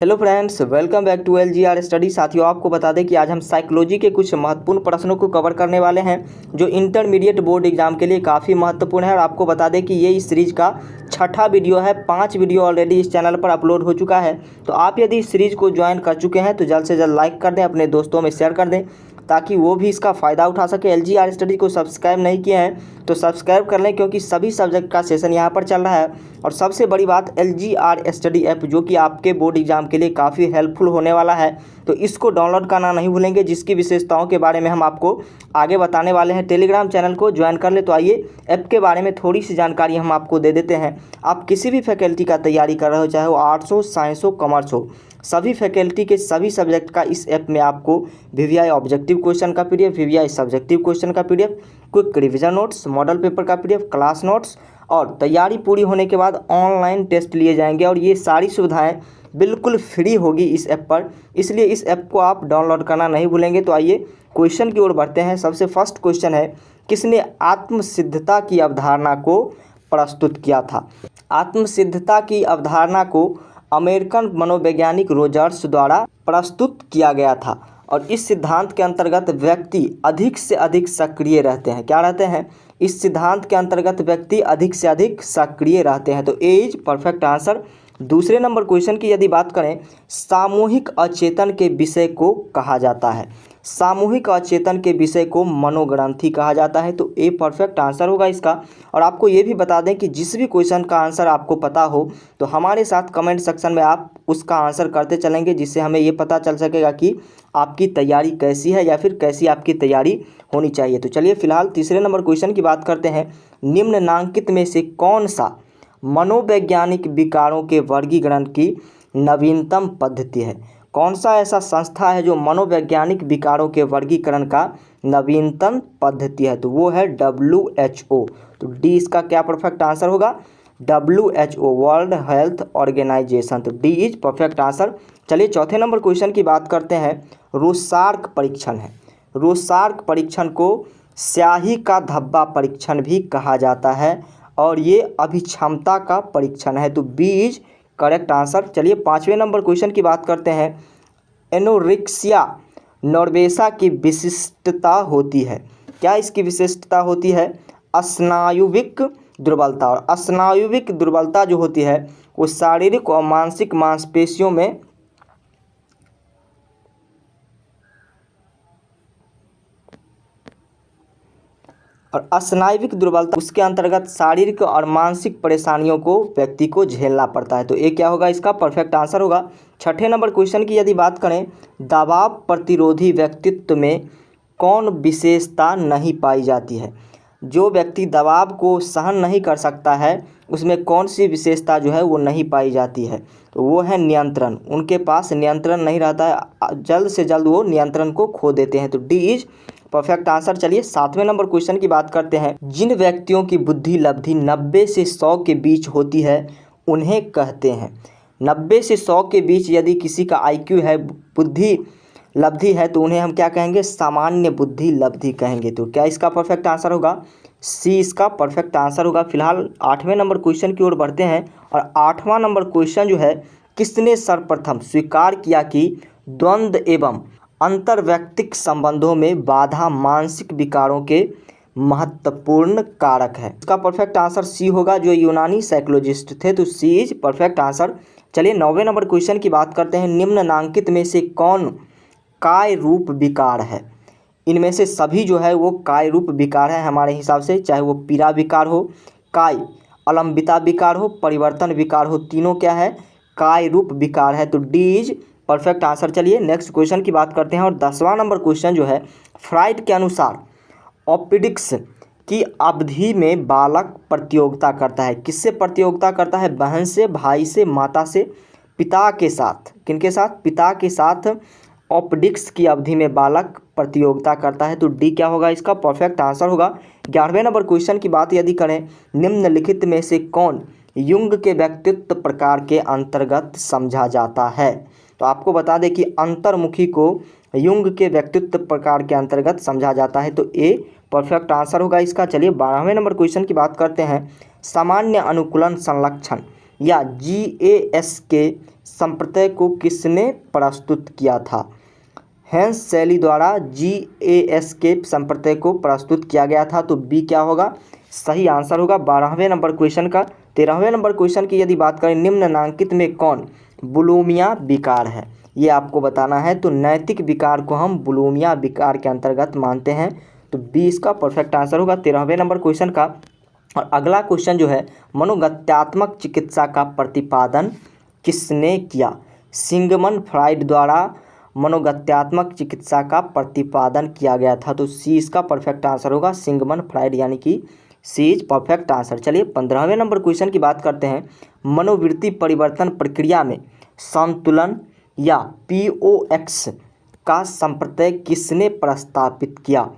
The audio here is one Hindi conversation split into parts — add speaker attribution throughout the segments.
Speaker 1: Hello friends, welcome back to LGR study. साथियों, आपको बता दें कि आज हम साइकोलॉजी के कुछ महत्वपूर्ण प्रश्नों को कवर करने वाले हैं जो इंटरमीडिएट बोर्ड एग्जाम के लिए काफ़ी महत्वपूर्ण है। और आपको बता दें कि ये इस सीरीज़ का छठा वीडियो है। 5 वीडियो ऑलरेडी इस चैनल पर अपलोड हो चुका है। तो आप यदि इस सीरीज़ को ज्वाइन कर चुके हैं तो जल्द से जल्द लाइक कर दें, अपने दोस्तों में शेयर कर दें ताकि वो भी इसका फ़ायदा उठा सके। LGR स्टडी को सब्सक्राइब नहीं किए हैं तो सब्सक्राइब कर लें, क्योंकि सभी सब्जेक्ट का सेशन यहाँ पर चल रहा है। और सबसे बड़ी बात, LGR स्टडी ऐप जो कि आपके बोर्ड एग्जाम के लिए काफ़ी हेल्पफुल होने वाला है, तो इसको डाउनलोड करना नहीं भूलेंगे, जिसकी विशेषताओं के बारे में हम आपको आगे बताने वाले हैं। टेलीग्राम चैनल को ज्वाइन कर ले। तो आइए ऐप के बारे में थोड़ी सी जानकारी हम आपको दे देते हैं। आप किसी भी फैकल्टी का तैयारी कर रहे हो, चाहे वो आर्ट्स हो, साइंस हो, कॉमर्स हो, सभी फैकल्टी के सभी सब्जेक्ट का इस ऐप में आपको VVI ऑब्जेक्टिव क्वेश्चन का PDF, VVI सब्जेक्टिव क्वेश्चन का PDF, quick revision notes, model paper का PDF, क्लास नोट्स और तैयारी पूरी होने के बाद ऑनलाइन टेस्ट लिए जाएंगे। और ये सारी सुविधाएं बिल्कुल फ्री होगी इस ऐप पर, इसलिए इस ऐप को आप डाउनलोड करना नहीं भूलेंगे। तो आइए क्वेश्चन की ओर बढ़ते हैं। सबसे फर्स्ट क्वेश्चन है, किसने आत्मसिद्धता की अवधारणा को प्रस्तुत किया था? आत्मसिद्धता की अवधारणा को अमेरिकन मनोवैज्ञानिक रोजर्स द्वारा प्रस्तुत किया गया था। और इस सिद्धांत के अंतर्गत व्यक्ति अधिक से अधिक सक्रिय रहते हैं। क्या रहते हैं? इस सिद्धांत के अंतर्गत व्यक्ति अधिक से अधिक सक्रिय रहते हैं। तो ए इज परफेक्ट आंसर। दूसरे नंबर क्वेश्चन की यदि बात करें, सामूहिक अचेतन के विषय को कहा जाता है। सामूहिक अचेतन के विषय को मनोग्रंथि कहा जाता है। तो ए परफेक्ट आंसर होगा इसका। और आपको ये भी बता दें कि जिस भी क्वेश्चन का आंसर आपको पता हो तो हमारे साथ कमेंट सेक्शन में आप उसका आंसर करते चलेंगे, जिससे हमें ये पता चल सकेगा कि आपकी तैयारी कैसी है या फिर कैसी आपकी तैयारी होनी चाहिए। तो चलिए फिलहाल तीसरे नंबर क्वेश्चन की बात करते हैं। निम्नलिखित में से कौन सा मनोवैज्ञानिक विकारों के वर्गीकरण की नवीनतम पद्धति है? कौन सा ऐसा संस्था है जो मनोवैज्ञानिक विकारों के वर्गीकरण का नवीनतम पद्धति है? तो वो है WHO। तो डी इसका क्या परफेक्ट आंसर होगा? WHO, world health organization. तो डी इज परफेक्ट आंसर। चलिए चौथे नंबर क्वेश्चन की बात करते हैं। रोसार्क परीक्षण है। रोसार्क परीक्षण को स्याही का धब्बा परीक्षण भी कहा जाता है और ये अभिक्षमता का परीक्षण है। तो बी इज करेक्ट आंसर। चलिए पाँचवें नंबर क्वेश्चन की बात करते हैं। एनोरेक्सिया नर्वोसा की विशिष्टता होती है। क्या इसकी विशिष्टता होती है? स्नायुविक दुर्बलता। और स्नायुविक दुर्बलता जो होती है वो शारीरिक और मानसिक मांसपेशियों में और स्नायुविक दुर्बलता उसके अंतर्गत शारीरिक और मानसिक परेशानियों को व्यक्ति को झेलना पड़ता है। तो ये क्या होगा? इसका परफेक्ट आंसर होगा। छठे नंबर क्वेश्चन की यदि बात करें, दबाव प्रतिरोधी व्यक्तित्व में कौन विशेषता नहीं पाई जाती है? जो व्यक्ति दबाव को सहन नहीं कर सकता है उसमें कौन सी विशेषता जो है वो नहीं पाई जाती है? तो वो है नियंत्रण। उनके पास नियंत्रण नहीं रहता है, जल्द से जल्द वो नियंत्रण को खो देते हैं। तो डी इज परफेक्ट आंसर। चलिए सातवें नंबर क्वेश्चन की बात करते हैं। जिन व्यक्तियों की बुद्धि लब्धि 90 से 100 के बीच होती है उन्हें कहते हैं। 90 से 100 के बीच यदि किसी का IQ है, बुद्धि लब्धि है, तो उन्हें हम क्या कहेंगे? सामान्य बुद्धि लब्धि कहेंगे। तो क्या इसका परफेक्ट आंसर होगा? सी इसका परफेक्ट आंसर होगा। फिलहाल आठवें नंबर क्वेश्चन की ओर बढ़ते हैं। और आठवां नंबर क्वेश्चन जो है, किसने सर्वप्रथम स्वीकार किया कि द्वंद्व एवं अंतर्वैयक्तिक संबंधों में बाधा मानसिक विकारों के महत्वपूर्ण कारक है? इसका परफेक्ट आंसर सी होगा, जो यूनानी साइकोलॉजिस्ट थे। तो सी इज परफेक्ट आंसर। चलिए नौवें नंबर क्वेश्चन की बात करते हैं। निम्नलिखित में से कौन काय रूप विकार है? इनमें से सभी जो है वो काय रूप विकार है हमारे हिसाब से, चाहे वो पीड़ा विकार हो, काय अलंबिता विकार हो, परिवर्तन विकार हो, तीनों क्या है? काय रूप विकार है। तो डी इज परफेक्ट आंसर। चलिए नेक्स्ट क्वेश्चन की बात करते हैं। और 10वां नंबर क्वेश्चन जो है, फ्राइड के अनुसार ओपिडिक्स की अवधि में बालक प्रतियोगिता करता है। किससे प्रतियोगिता करता है? बहन से, भाई से, माता से, पिता के साथ। किनके साथ? पिता के साथ ओपिडिक्स की अवधि में बालक प्रतियोगिता करता है। तो डी क्या होगा? इसका परफेक्ट आंसर होगा। 11वें नंबर क्वेश्चन की बात यदि करें, निम्नलिखित में से कौन युंग के व्यक्तित्व प्रकार के अंतर्गत समझा जाता है? तो आपको बता दें कि अंतर्मुखी को युंग के व्यक्तित्व प्रकार के अंतर्गत समझा जाता है। तो ए परफेक्ट आंसर होगा इसका। चलिए 12वें नंबर क्वेश्चन की बात करते हैं। सामान्य अनुकूलन संलक्षण या GAS के संप्रदाय को किसने प्रस्तुत किया था? हैंस शैली द्वारा GAS के संप्रदाय को प्रस्तुत किया गया था। तो बी क्या होगा? सही आंसर होगा 12वें नंबर क्वेश्चन का। 13वें नंबर क्वेश्चन की यदि बात करें, निम्नलिखित में कौन बुलिमिया विकार है? ये आपको बताना है। तो नैतिक विकार को हम बुलिमिया विकार के अंतर्गत मानते हैं। तो बी इसका परफेक्ट आंसर होगा 13वें नंबर क्वेश्चन का। और अगला क्वेश्चन जो है, मनोगत्यात्मक चिकित्सा का प्रतिपादन किसने किया? सिगमंड फ्राइड द्वारा मनोगत्यात्मक चिकित्सा का प्रतिपादन किया गया था। तो सी इसका परफेक्ट आंसर होगा, सिगमंड फ्राइड, यानी कि सी इज परफेक्ट आंसर। चलिए 15वें नंबर क्वेश्चन की बात करते हैं। मनोवृत्ति परिवर्तन प्रक्रिया में संतुलन या POX का संप्रत्यय किसने प्रस्तावित किया?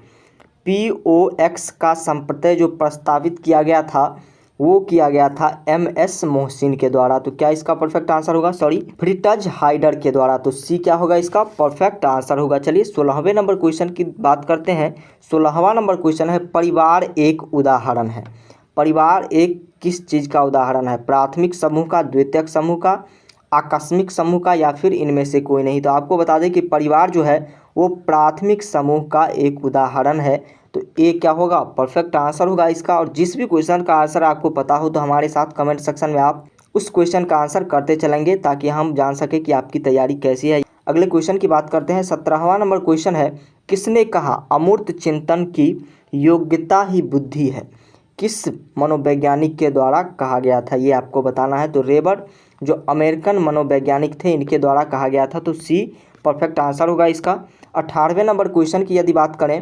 Speaker 1: POX का संप्रत्यय जो प्रस्तावित किया गया था वो किया गया था MS मोहसिन के द्वारा। तो क्या इसका परफेक्ट आंसर होगा? फ्रिट्ज हाइडर के द्वारा। तो सी क्या होगा? इसका परफेक्ट आंसर होगा। चलिए 16वें नंबर क्वेश्चन की बात करते हैं। 16वां नंबर क्वेश्चन है, परिवार एक उदाहरण है। परिवार एक किस चीज़ का उदाहरण है? प्राथमिक समूह का, द्वितीयक समूह का, आकस्मिक समूह का, या फिर इनमें से कोई नहीं? तो आपको बता दें कि परिवार जो है वो प्राथमिक समूह का एक उदाहरण है। तो ये क्या होगा? परफेक्ट आंसर होगा इसका। और जिस भी क्वेश्चन का आंसर आपको पता हो तो हमारे साथ कमेंट सेक्शन में आप उस क्वेश्चन का आंसर करते चलेंगे, ताकि हम जान सके कि आपकी तैयारी कैसी है। अगले क्वेश्चन की बात करते हैं। 17वां नंबर क्वेश्चन है, किसने कहा अमूर्त चिंतन की योग्यता ही बुद्धि है? किस मनोवैज्ञानिक के द्वारा कहा गया था? ये आपको बताना है। तो रेबर्ट, जो अमेरिकन मनोवैज्ञानिक थे, इनके द्वारा कहा गया था। तो सी परफेक्ट आंसर होगा इसका। 18वें नंबर क्वेश्चन की यदि बात करें,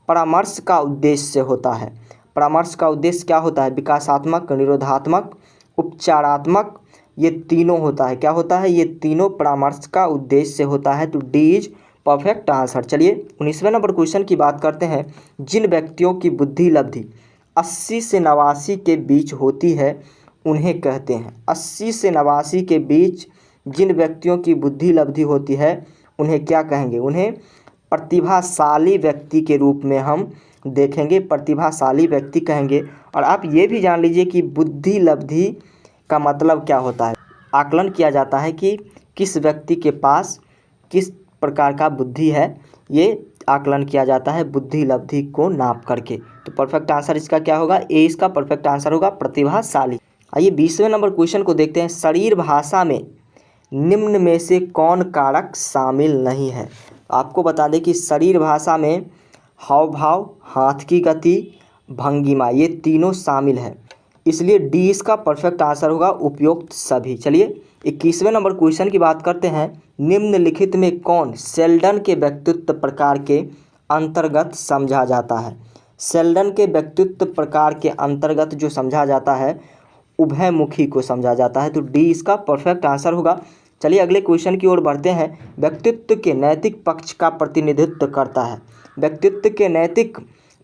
Speaker 1: परामर्श का उद्देश्य होता है। परामर्श का उद्देश्य क्या होता है? विकासात्मक, निरोधात्मक, उपचारात्मक, ये तीनों होता है। क्या होता है? ये तीनों परामर्श का उद्देश्य होता है। तो डी इज परफेक्ट आंसर। चलिए 19वें नंबर क्वेश्चन की बात करते हैं। जिन व्यक्तियों की बुद्धि लब्धि 80 से 89 के बीच होती है उन्हें कहते हैं। 80 से 89 के बीच जिन व्यक्तियों की बुद्धि लब्धि होती है उन्हें क्या कहेंगे? उन्हें प्रतिभाशाली व्यक्ति के रूप में हम देखेंगे, प्रतिभाशाली व्यक्ति कहेंगे। और आप ये भी जान लीजिए कि बुद्धि लब्धि का मतलब क्या होता है। आकलन किया जाता है कि किस व्यक्ति के पास किस प्रकार का बुद्धि है, ये आकलन किया जाता है बुद्धि लब्धि को नाप करके। तो परफेक्ट आंसर इसका क्या होगा? ए इसका परफेक्ट आंसर होगा, प्रतिभाशाली। आइए 20वें नंबर क्वेश्चन को देखते हैं। शरीर भाषा में निम्न में से कौन कारक शामिल नहीं है? आपको बता दें कि शरीर भाषा में हाव भाव, हाथ की गति, भंगिमा, ये तीनों शामिल है। इसलिए डी इसका परफेक्ट आंसर होगा, उपयुक्त सभी। चलिए 21वें नंबर क्वेश्चन की बात करते हैं। निम्नलिखित में कौन शेल्डन के व्यक्तित्व प्रकार के अंतर्गत समझा जाता है? शेल्डन के व्यक्तित्व प्रकार के अंतर्गत जो समझा जाता है, उभयमुखी को समझा जाता है। तो डी इसका परफेक्ट आंसर होगा। चलिए अगले क्वेश्चन की ओर बढ़ते हैं। व्यक्तित्व के नैतिक पक्ष का प्रतिनिधित्व करता है। व्यक्तित्व के नैतिक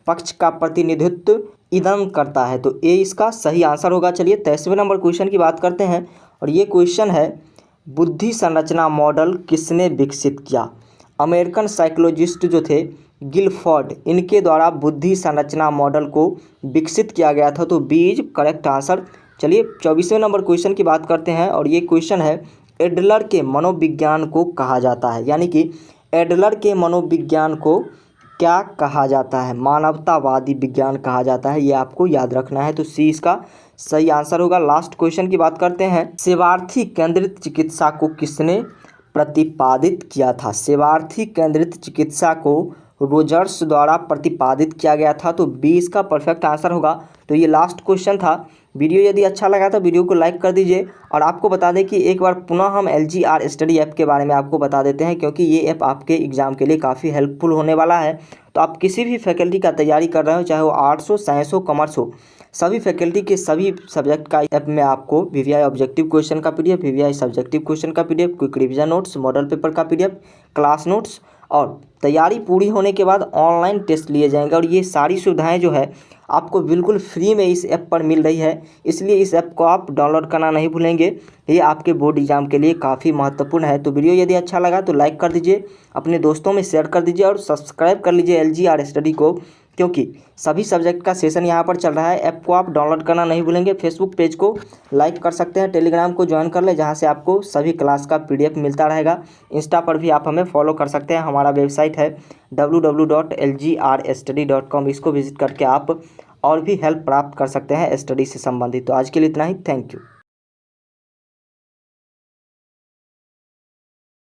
Speaker 1: पक्ष का प्रतिनिधित्व इदम करता है। तो ए इसका सही आंसर होगा। चलिए 23वें नंबर क्वेश्चन की बात करते हैं। और ये क्वेश्चन है, बुद्धि संरचना मॉडल किसने विकसित किया? अमेरिकन साइकोलॉजिस्ट जो थे गिलफोर्ड, इनके द्वारा बुद्धि संरचना मॉडल को विकसित किया गया था। तो बी इज करेक्ट आंसर। चलिए 24वें नंबर क्वेश्चन की बात करते हैं। और ये क्वेश्चन है, एडलर के मनोविज्ञान को कहा जाता है, यानी कि एडलर के मनोविज्ञान को क्या कहा जाता है? मानवतावादी विज्ञान कहा जाता है। ये आपको याद रखना है। तो सी इसका सही आंसर होगा। लास्ट क्वेश्चन की बात करते हैं। सेवार्थी केंद्रित चिकित्सा को किसने प्रतिपादित किया था? सेवार्थी केंद्रित चिकित्सा को रोजर्स द्वारा प्रतिपादित किया गया था। तो बी इसका परफेक्ट आंसर होगा। तो ये लास्ट क्वेश्चन था। वीडियो यदि अच्छा लगा तो वीडियो को लाइक कर दीजिए। और आपको बता दें कि एक बार पुनः हम LGR स्टडी ऐप के बारे में आपको बता देते हैं, क्योंकि ये ऐप आपके एग्ज़ाम के लिए काफ़ी हेल्पफुल होने वाला है। तो आप किसी भी फैकल्टी का तैयारी कर रहे हो, चाहे वो आर्ट्स हो, साइंस हो, कॉमर्स हो, सभी फैकल्टी के सभी सब्जेक्ट का ऐप में आपको VVI ऑब्जेक्टिव क्वेश्चन का PDF, VVI सब्जेक्टिव क्वेश्चन का PDF, quick revision notes, model paper का PDF, क्लास नोट्स, और तैयारी पूरी होने के बाद ऑनलाइन टेस्ट लिए जाएंगे। और ये सारी सुविधाएं जो है आपको बिल्कुल फ्री में इस ऐप पर मिल रही है। इसलिए इस ऐप को आप डाउनलोड करना नहीं भूलेंगे। ये आपके बोर्ड एग्जाम के लिए काफ़ी महत्वपूर्ण है। तो वीडियो यदि अच्छा लगा तो लाइक कर दीजिए, अपने दोस्तों में शेयर कर दीजिए और सब्सक्राइब कर लीजिए LGR स्टडी को, क्योंकि सभी सब्जेक्ट का सेशन यहाँ पर चल रहा है। ऐप को आप डाउनलोड करना नहीं भूलेंगे। फेसबुक पेज को लाइक कर सकते हैं, टेलीग्राम को ज्वाइन कर ले जहाँ से आपको सभी क्लास का PDF मिलता रहेगा। इंस्टा पर भी आप हमें फॉलो कर सकते हैं। हमारा वेबसाइट है www.lgrstudy.com, इसको विजिट करके आप और भी हेल्प प्राप्त कर सकते हैं स्टडी से संबंधित। तो आज के लिए इतना ही। Thank you.